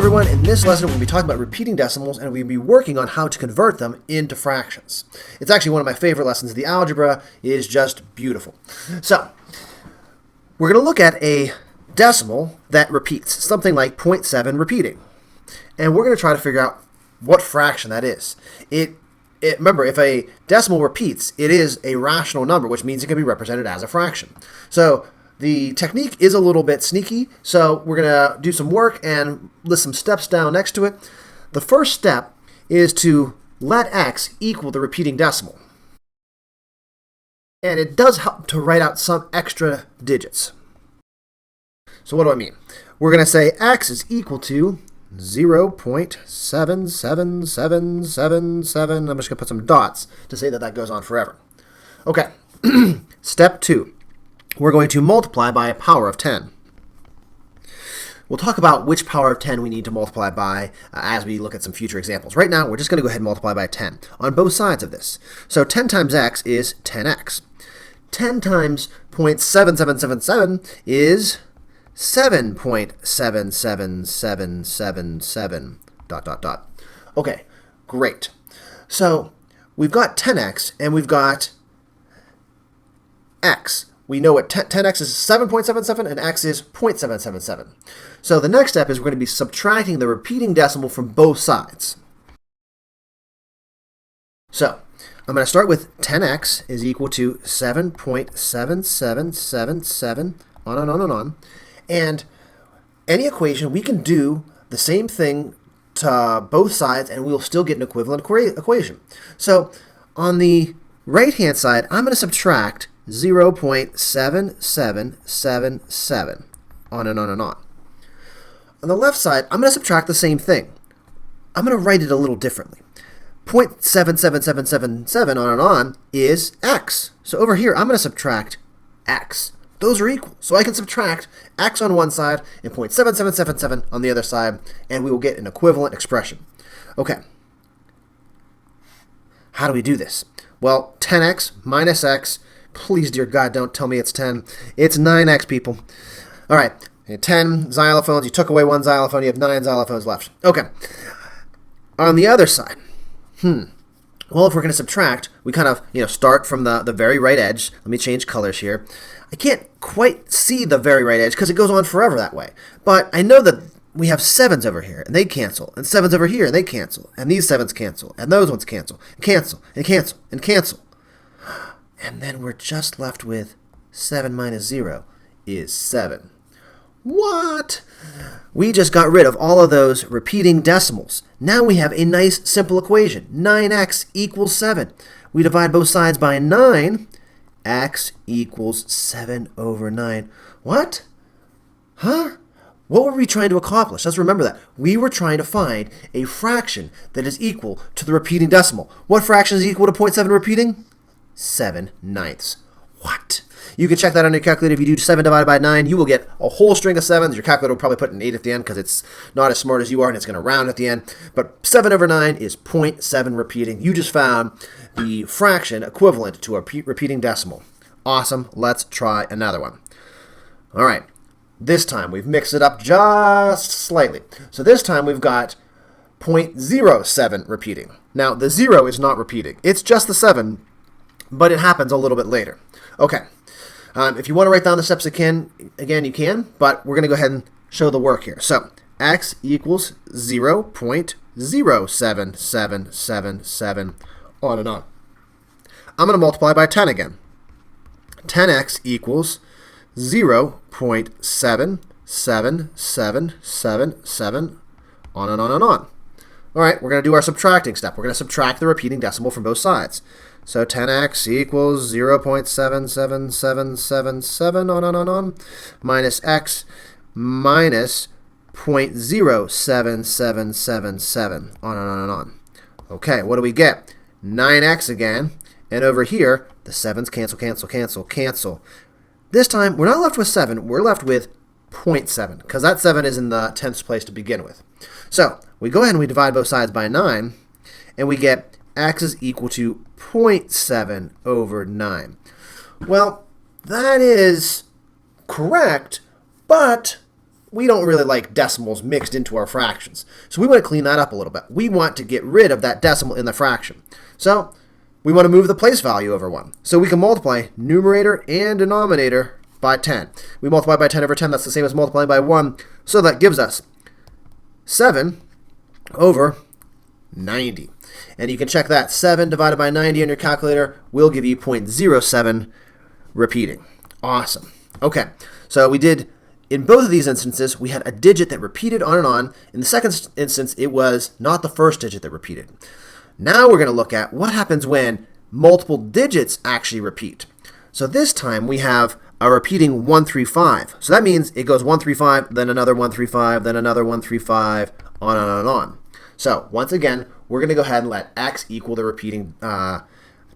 everyone, in this lesson we'll be talking about repeating decimals and we'll be working on how to convert them into fractions. It's actually one of my favorite lessons. The algebra is just beautiful. So, we're going to look at a decimal that repeats, something like 0.7 repeating. And we're going to try to figure out what fraction that is. Remember, if a decimal repeats, it is a rational number, which means it can be represented as a fraction. So, the technique is a little bit sneaky, so we're going to do some work and list some steps down next to it. The first step is to let x equal the repeating decimal. And it does help to write out some extra digits. So what do I mean? We're going to say x is equal to 0.77777. I'm just going to put some dots to say that that goes on forever. Okay, step 2. We're going to multiply by a power of 10. We'll talk about which power of 10 we need to multiply by as we look at some future examples. Right now, we're just going to go ahead and multiply by 10 on both sides of this. So 10 times x is 10x. 10 times 0.7777 is 7.77777 ... Okay, great. So we've got 10x and we've got x. We know what 10x is 7.77 and x is 0.777. So the next step is we're going to be subtracting the repeating decimal from both sides. So I'm going to start with 10x is equal to 7.7777, on and on and on. And any equation, we can do the same thing to both sides and we'll still get an equivalent equation. So on the right-hand side, I'm going to subtract 0.7777, on and on and on. On the left side, I'm going to subtract the same thing. I'm going to write it a little differently. 0.77777, on and on, is x. So over here, I'm going to subtract x. Those are equal. So I can subtract x on one side and 0.7777 on the other side, and we will get an equivalent expression. Okay. How do we do this? Well, 10x minus x. Please, dear God, don't tell me it's 10. It's 9x, people. All right, 10 xylophones. You took away one xylophone. You have 9 xylophones left. Okay. On the other side, well, if we're going to subtract, we kind of start from the very right edge. Let me change colors here. I can't quite see the very right edge because it goes on forever that way. But I know that we have 7s over here, and they cancel. And 7s over here, and they cancel. And these 7s cancel. And those ones cancel. And cancel. And cancel. And cancel. And then we're just left with 7 minus 0 is 7. What? We just got rid of all of those repeating decimals. Now we have a nice simple equation. 9x equals 7. We divide both sides by 9. X equals 7 over 9. What? Huh? What were we trying to accomplish? Let's remember that. We were trying to find a fraction that is equal to the repeating decimal. What fraction is equal to 0.7 repeating? 7/9. What? You can check that on your calculator. If you do 7 divided by 9, you will get a whole string of 7s. Your calculator will probably put an 8 at the end because it's not as smart as you are and it's going to round at the end. But 7 over 9 is 0.7 repeating. You just found the fraction equivalent to a repeating decimal. Awesome. Let's try another one. All right. This time we've mixed it up just slightly. So this time we've got 0.07 repeating. Now the 0 is not repeating. It's just the 7. But it happens a little bit later. Okay, if you want to write down the steps again, you can, but we're going to go ahead and show the work here. So, x equals 0.07777, on and on. I'm going to multiply by 10 again. 10x equals 0.77777, on and on and on. All right, we're going to do our subtracting step. We're going to subtract the repeating decimal from both sides. So 10x equals 0.77777, on and on, minus x minus 0.07777, on and on. Okay, what do we get? 9x again, and over here, the 7s cancel, cancel, cancel, cancel. This time, we're not left with 7, we're left with 0.7, because that 7 is in the 10th place to begin with. So, we go ahead and we divide both sides by 9, and we get x is equal to 0.7 over 9. Well, that is correct, but we don't really like decimals mixed into our fractions. So we want to clean that up a little bit. We want to get rid of that decimal in the fraction. So we want to move the place value over 1. So we can multiply numerator and denominator by 10. We multiply by 10 over 10. That's the same as multiplying by 1. So that gives us 7 over 90. And you can check that. 7 divided by 90 on your calculator will give you 0.07 repeating. Awesome. Okay, so we did, in both of these instances, we had a digit that repeated on and on. In the second instance, it was not the first digit that repeated. Now we're going to look at what happens when multiple digits actually repeat. So this time we have a repeating 135. So that means it goes 135, then another 135, then another 135, on and on and on. So once again, we're going to go ahead and let x equal the repeating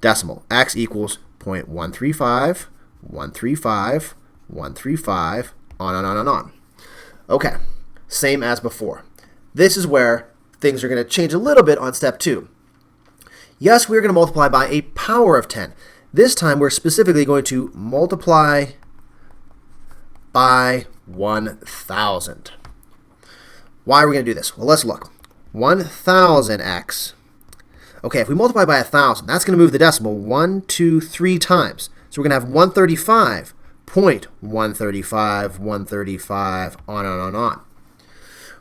decimal. X equals 0.135, 135, 135, on and on and on. Okay, same as before. This is where things are going to change a little bit on step 2. Yes, we're going to multiply by a power of 10. This time we're specifically going to multiply by 1,000. Why are we going to do this? Well, let's look. 1,000x. Okay, if we multiply by 1,000, that's going to move the decimal 1, 2, 3 times. So we're going to have 135.135, 135, on and on and on.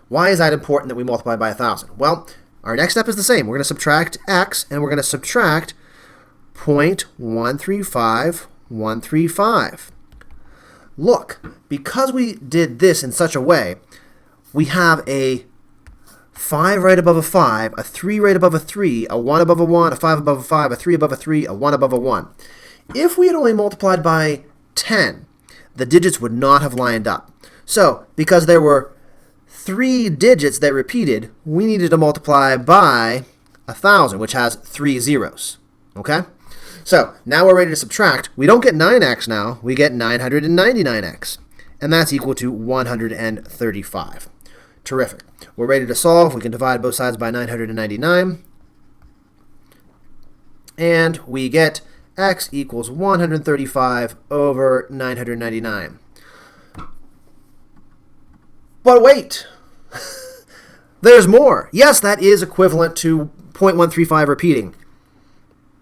Why is that important that we multiply by 1,000? Well, our next step is the same. We're going to subtract x, and we're going to subtract 0.135, 135. Look, because we did this in such a way, we have a 5 right above a 5, a 3 right above a 3, a 1 above a 1, a 5 above a 5, a 3 above a 3, a 1 above a 1. If we had only multiplied by 10, the digits would not have lined up. So, because there were 3 digits that repeated, we needed to multiply by 1,000, which has 3 zeros. Okay? So, now we're ready to subtract. We don't get 9x now, we get 999x. And that's equal to 135. Terrific. We're ready to solve. We can divide both sides by 999. And we get x equals 135 over 999. But wait! There's more. Yes, that is equivalent to 0.135 repeating.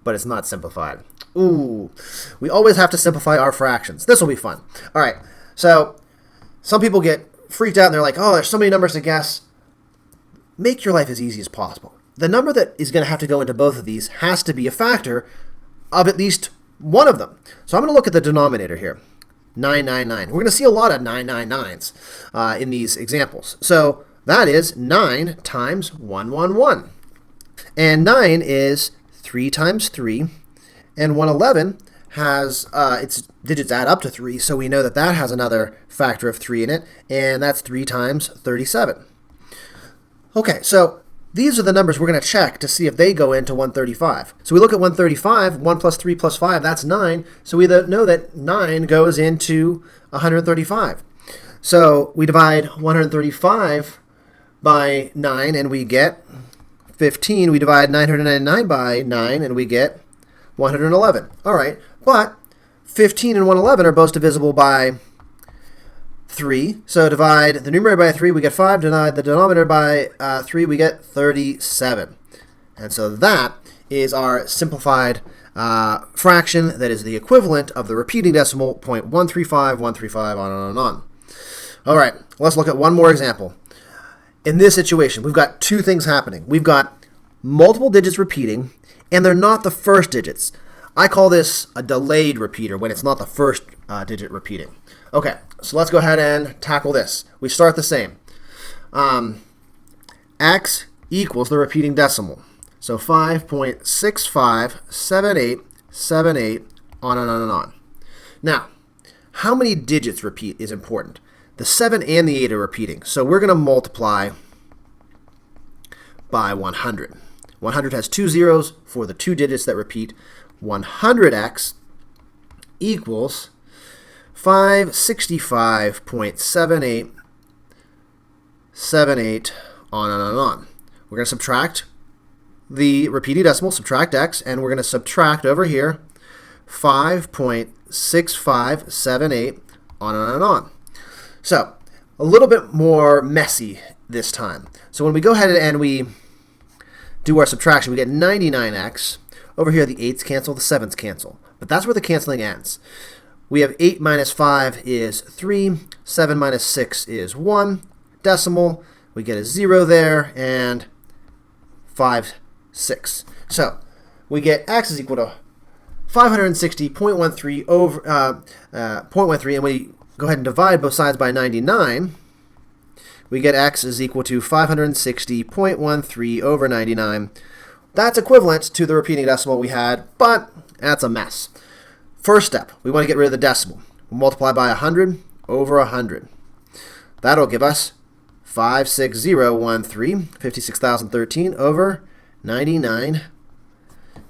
But it's not simplified. Ooh. We always have to simplify our fractions. This will be fun. All right. So, some people get freaked out and they're like, oh, there's so many numbers to guess. Make your life as easy as possible. The number that is going to have to go into both of these has to be a factor of at least one of them. So I'm going to look at the denominator here, 999. We're going to see a lot of 999s in these examples. So that is 9 times 111. And 9 is 3 times 3. And 111 has, its digits add up to 3, so we know that that has another factor of 3 in it, and that's 3 times 37. Okay, so these are the numbers we're going to check to see if they go into 135. So we look at 135, 1 plus 3 plus 5, that's 9, so we know that 9 goes into 135. So we divide 135 by 9, and we get 15. We divide 999 by 9, and we get 111. All right, but 15 and 111 are both divisible by 3. So divide the numerator by 3, we get 5. Divide the denominator by 3, we get 37. And so that is our simplified fraction that is the equivalent of the repeating decimal 0.135, 135, on and on. All right, let's look at one more example. In this situation, we've got two things happening. We've got multiple digits repeating, and they're not the first digits. I call this a delayed repeater when it's not the first digit repeating. Okay, so let's go ahead and tackle this. We start the same. X equals the repeating decimal. So 5.657878, on and on and on. Now, how many digits repeat is important. The 7 and the 8 are repeating, so we're going to multiply by 100. 100 has 2 zeros for the 2 digits that repeat. 100x equals 565.7878, on and on. We're going to subtract the repeating decimal, subtract x, and we're going to subtract over here 5.6578, on and on. So a little bit more messy this time. So when we go ahead and we do our subtraction, we get 99x. Over here, the 8s cancel, the 7s cancel. But that's where the canceling ends. We have 8 minus 5 is 3, 7 minus 6 is 1, decimal, we get a 0 there, and 5, 6. So we get x is equal to 560.13 over 0.13, and we go ahead and divide both sides by 99, we get x is equal to 560.13 over 99. That's equivalent to the repeating decimal we had, but that's a mess. First step, we want to get rid of the decimal. We'll multiply by 100 over 100. That'll give us 56013, 56,013 over 99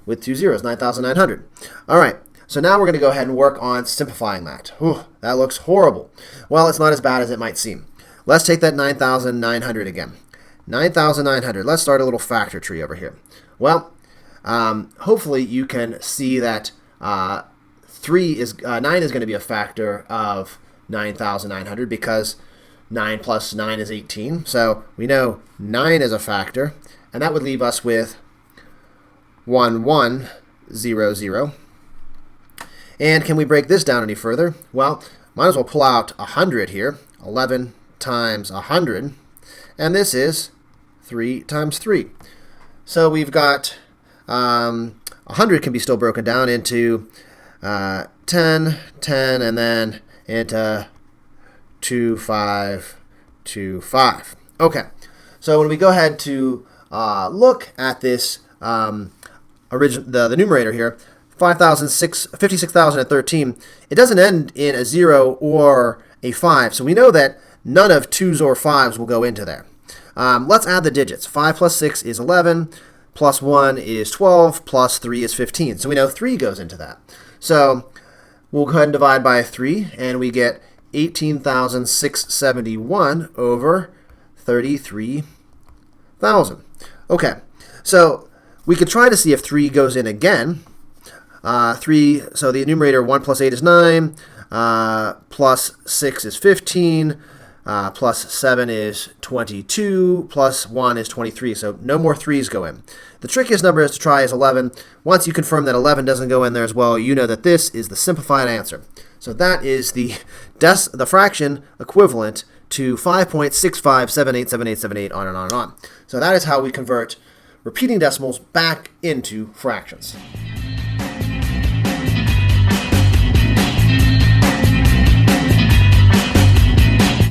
with 2 zeros, 9,900. All right, so now we're going to go ahead and work on simplifying that. Whew, that looks horrible. Well, it's not as bad as it might seem. Let's take that 9,900 again. 9,900. Let's start a little factor tree over here. Well, hopefully you can see that 9 is going to be a factor of 9,900 because 9 plus 9 is 18. So we know 9 is a factor, and that would leave us with 1100. And can we break this down any further? Well, might as well pull out 100 here. 11 times 100, and this is 3 times 3. So we've got 100 can be still broken down into 10, 10, and then into 2, 5, 2, 5. Okay, so when we go ahead to look at this the numerator here, 56,013, it doesn't end in a 0 or a 5, so we know that none of 2s or 5s will go into there. Let's add the digits. 5 plus 6 is 11, plus 1 is 12, plus 3 is 15. So we know 3 goes into that. So we'll go ahead and divide by 3, and we get 18,671 over 33,000. Okay, so we could try to see if 3 goes in again. 3, so the numerator 1 plus 8 is 9, plus 6 is 15, plus 7 is 22, plus 1 is 23, so no more 3's go in. The trickiest number is to try is 11. Once you confirm that 11 doesn't go in there as well, you know that this is the simplified answer. So that is the fraction equivalent to 5.65787878, on and on and on. So that is how we convert repeating decimals back into fractions.